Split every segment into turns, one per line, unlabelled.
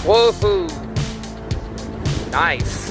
Woohoo! Nice.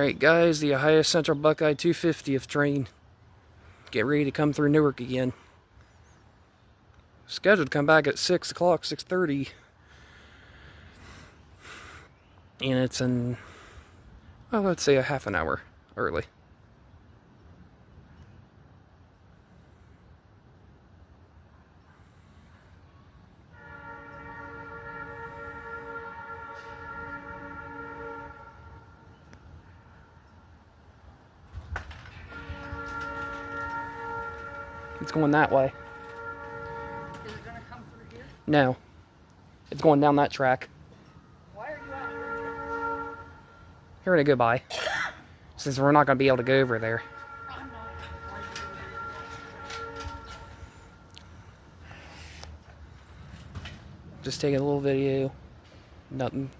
Alright guys, the Ohio Central Buckeye 250th train. Get ready to come through Newark again. Scheduled to come back at 6 o'clock, 6:30. And it's in, well, let's say a half an hour early. It's going that way.
Is it going to come through here?
No. It's going down that track.
Why are you out here?
Here to go by. Since we're not going to be able to go over there.
I'm not. Why
Just taking a little video. Nothing.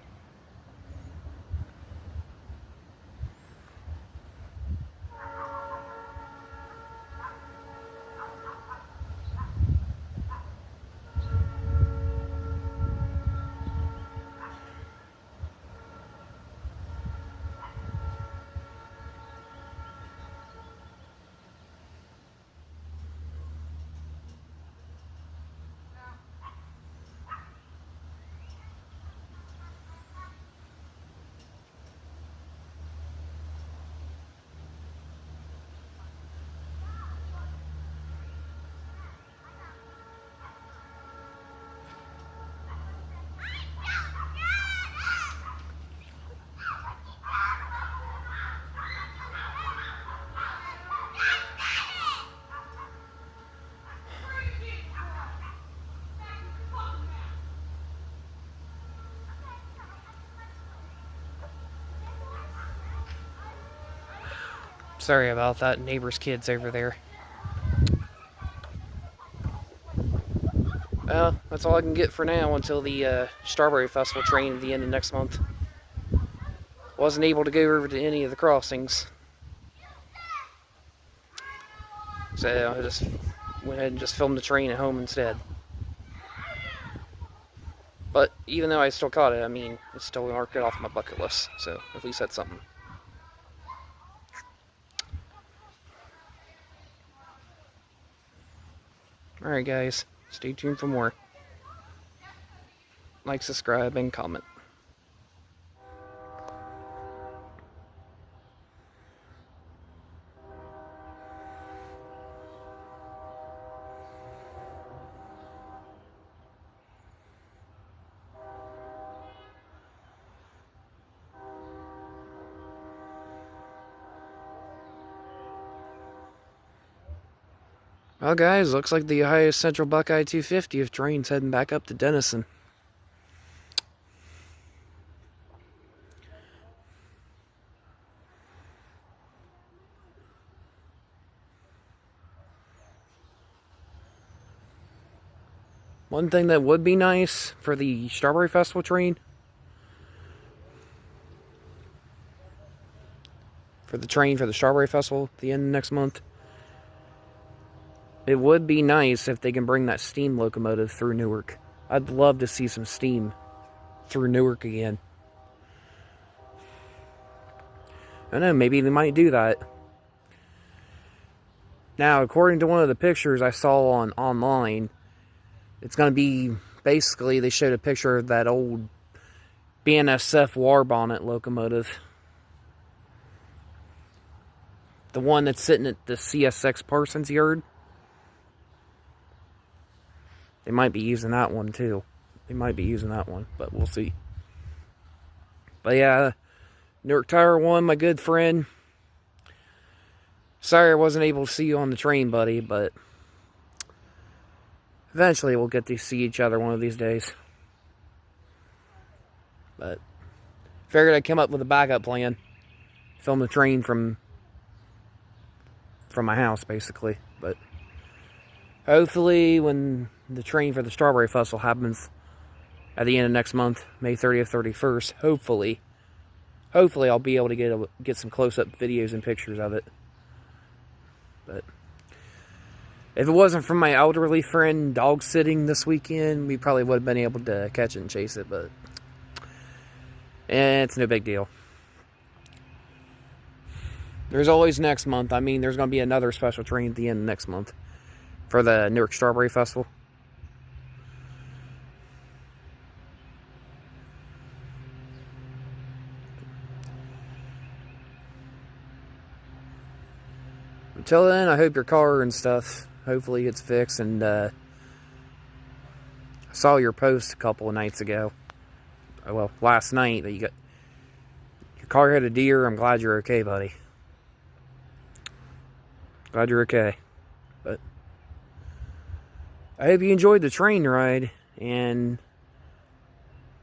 Sorry about that, neighbor's kids over there. Well, that's all I can get for now until the Strawberry Festival train at the end of next month. Wasn't able to go over to any of the crossings. So I just went ahead and just filmed the train at home instead. But even though I still caught it, I mean, it's still marked it off my bucket list. So at least that's something. Alright guys, stay tuned for more. Like, subscribe, and comment. Well guys, looks like the Ohio Central Buckeye 250 train's heading back up to Denison. One thing that would be nice for the Strawberry Festival train, for the Strawberry Festival at the end of next month, it would be nice if they can bring that steam locomotive through Newark. I'd love to see some steam through Newark again. I don't know, maybe they might do that. Now, according to one of the pictures I saw online, it's going to be, basically, they showed a picture of that old BNSF war bonnet locomotive. The one that's sitting at the CSX Parsons yard. They might be using that one too. They might be using that one, but we'll see. But yeah, Newark Tire 1, my good friend. Sorry I wasn't able to see you on the train, buddy, but eventually we'll get to see each other one of these days. But figured I'd come up with a backup plan. Film the train from my house, basically. But hopefully when the train for the Strawberry Festival happens at the end of next month, May 30th, 31st, hopefully I'll be able to get some close-up videos and pictures of it. But if it wasn't for my elderly friend dog sitting this weekend, we probably would have been able to catch it and chase it, but it's no big deal. There's always next month. I mean, there's going to be another special train at the end of next month for the Newark Strawberry Festival. Until then, I hope your car and stuff hopefully gets fixed. And I saw your post a couple of nights ago. Well, last night, that your car hit a deer. I'm glad you're okay, buddy. Glad you're okay. But I hope you enjoyed the train ride. And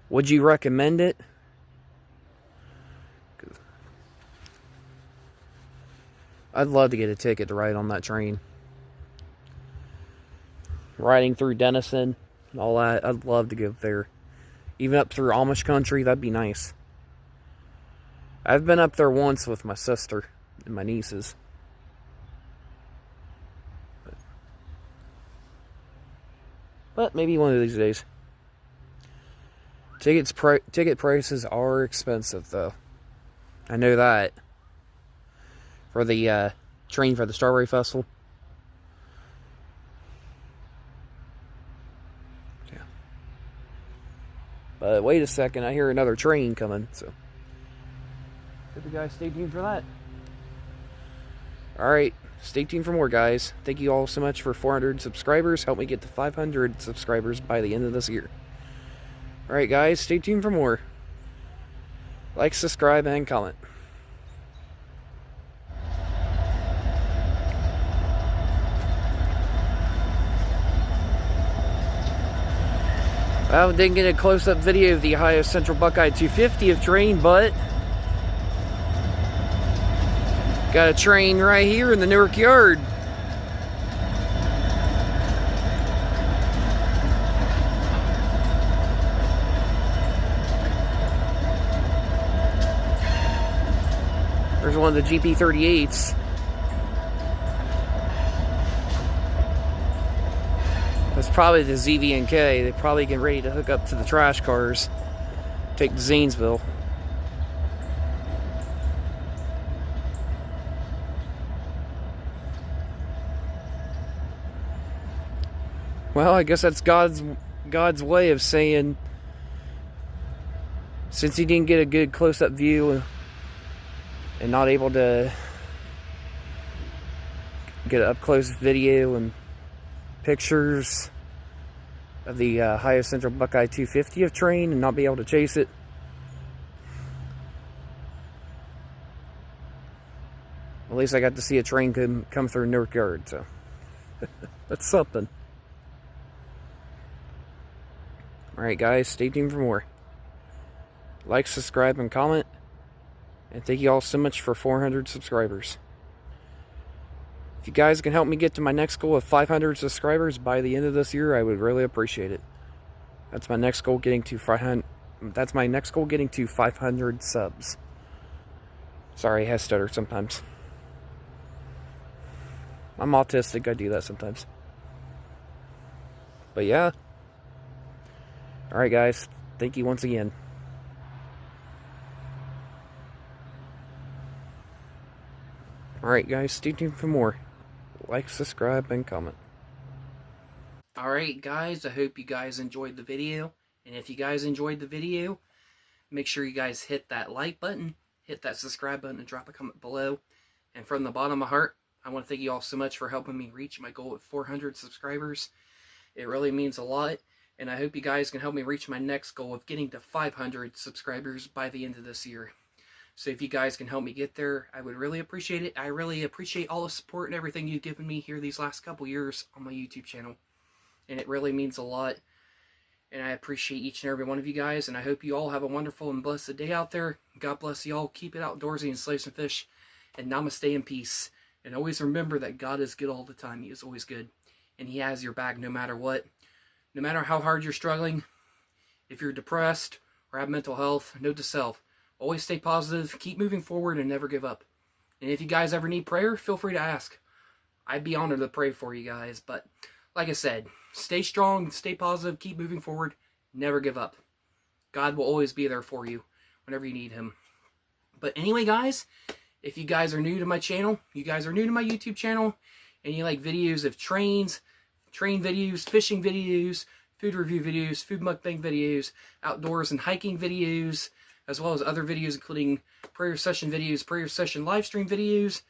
would you recommend it? I'd love to get a ticket to ride on that train. Riding through Denison and all that, I'd love to go there. Even up through Amish country, that'd be nice. I've been up there once with my sister and my nieces. But maybe one of these days. Ticket prices are expensive, though. I know that. For the train for the Strawberry Festival. Yeah. But wait a second, I hear another train coming, so hope you guys stay tuned for that. Alright, stay tuned for more, guys. Thank you all so much for 400 subscribers. Help me get to 500 subscribers by the end of this year. Alright, guys, stay tuned for more. Like, subscribe, and comment. Well, didn't get a close-up video of the Ohio Central Buckeye 250 train, but Got a train right here in the Newark yard. There's one of the GP38s. That's probably the ZV&K. They're probably getting ready to hook up to the trash cars. Take to Zanesville. Well, I guess that's God's way of saying, since he didn't get a good close-up view and not able to get an up-close video and pictures of the Ohio Central Buckeye 250 of train and not be able to chase it, at least I got to see a train come through Newark Yard, so that's something. Alright guys, stay tuned for more. Like, subscribe, and comment. And thank you all so much for 400 subscribers. If you guys can help me get to my next goal of 500 subscribers by the end of this year, I would really appreciate it. That's my next goal, getting to 500. That's my next goal, getting to 500 subs. Sorry, I stutter sometimes. I'm autistic, I do that sometimes. But yeah. Alright guys, thank you once again. Alright guys, stay tuned for more. Like, subscribe, and comment. Alright guys, I hope you guys enjoyed the video. And if you guys enjoyed the video, make sure you guys hit that like button, hit that subscribe button, and drop a comment below. And from the bottom of my heart, I want to thank you all so much for helping me reach my goal of 400 subscribers. It really means a lot. And I hope you guys can help me reach my next goal of getting to 500 subscribers by the end of this year. So if you guys can help me get there, I would really appreciate it. I really appreciate all the support and everything you've given me here these last couple years on my YouTube channel. And it really means a lot. And I appreciate each and every one of you guys. And I hope you all have a wonderful and blessed day out there. God bless you all. Keep it outdoorsy and slay some fish. And namaste and peace. And always remember that God is good all the time. He is always good. And He has your back no matter what. No matter how hard you're struggling, if you're depressed or have mental health, note to self, always stay positive, keep moving forward, and never give up. And if you guys ever need prayer, feel free to ask. I'd be honored to pray for you guys. But like I said, stay strong, stay positive, keep moving forward, never give up. God will always be there for you whenever you need Him. But anyway, guys, if you guys are new to my channel, you guys are new to my YouTube channel, and you like videos of trains, train videos, fishing videos, food review videos, food mukbang videos, outdoors and hiking videos, as well as other videos including prayer session videos, prayer session live stream videos,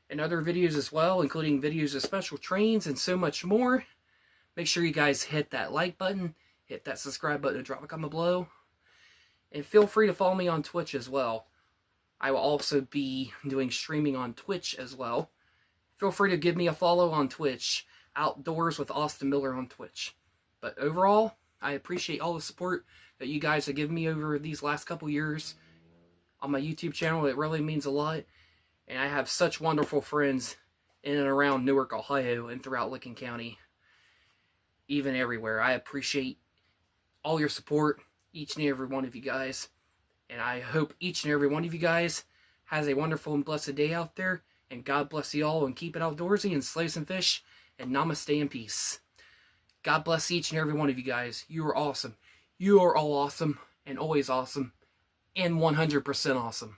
and other videos as well, including videos of special trains and so much more. Make sure you guys hit that like button, hit that subscribe button, and drop a comment below. And feel free to follow me on Twitch as well. I will also be doing streaming on Twitch as well. Feel free to give me a follow on Twitch. Outdoors with Austin Miller on Twitch. But overall, I appreciate all the support that you guys have given me over these last couple years on my YouTube channel. It really means a lot. And I have such wonderful friends in and around Newark, Ohio, and throughout Licking County. Even everywhere. I appreciate all your support, each and every one of you guys. And I hope each and every one of you guys has a wonderful and blessed day out there. And God bless you all, and keep it outdoorsy and slay some fish. And namaste and peace. God bless each and every one of you guys. You are awesome. You are all awesome, and always awesome, and 100% awesome.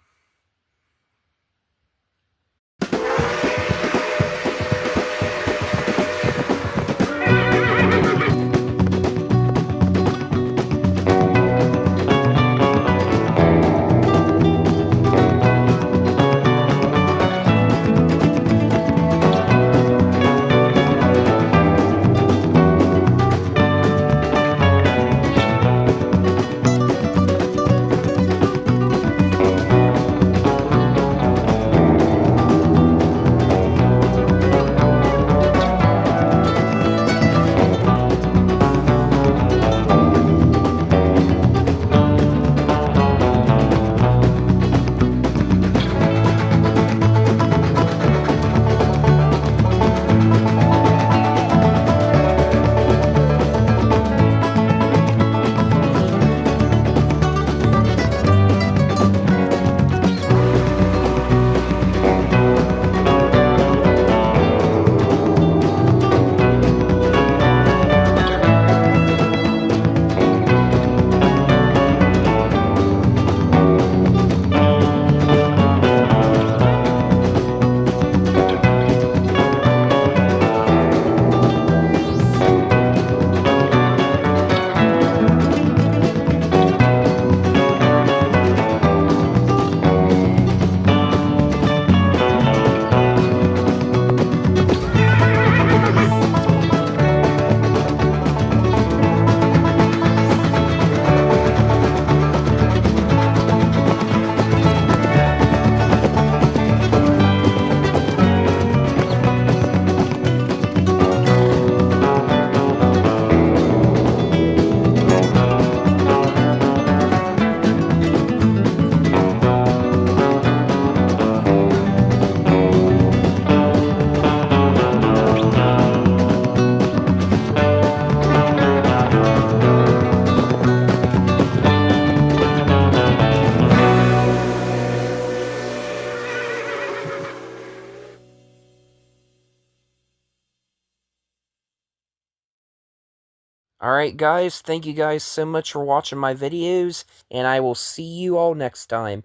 Alright guys, thank you guys so much for watching my videos, and I will see you all next time.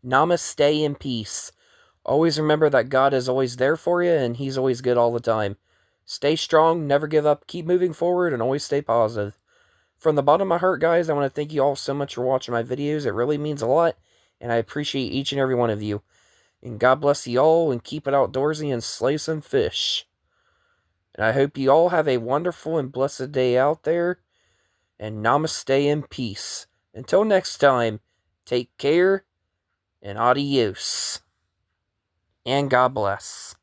Namaste and peace. Always remember that God is always there for you, and He's always good all the time. Stay strong, never give up, keep moving forward, and always stay positive. From the bottom of my heart, guys, I want to thank you all so much for watching my videos. It really means a lot, and I appreciate each and every one of you. And God bless you all, and keep it outdoorsy and slay some fish. And I hope you all have a wonderful and blessed day out there. And namaste and peace. Until next time, take care and adios. And God bless.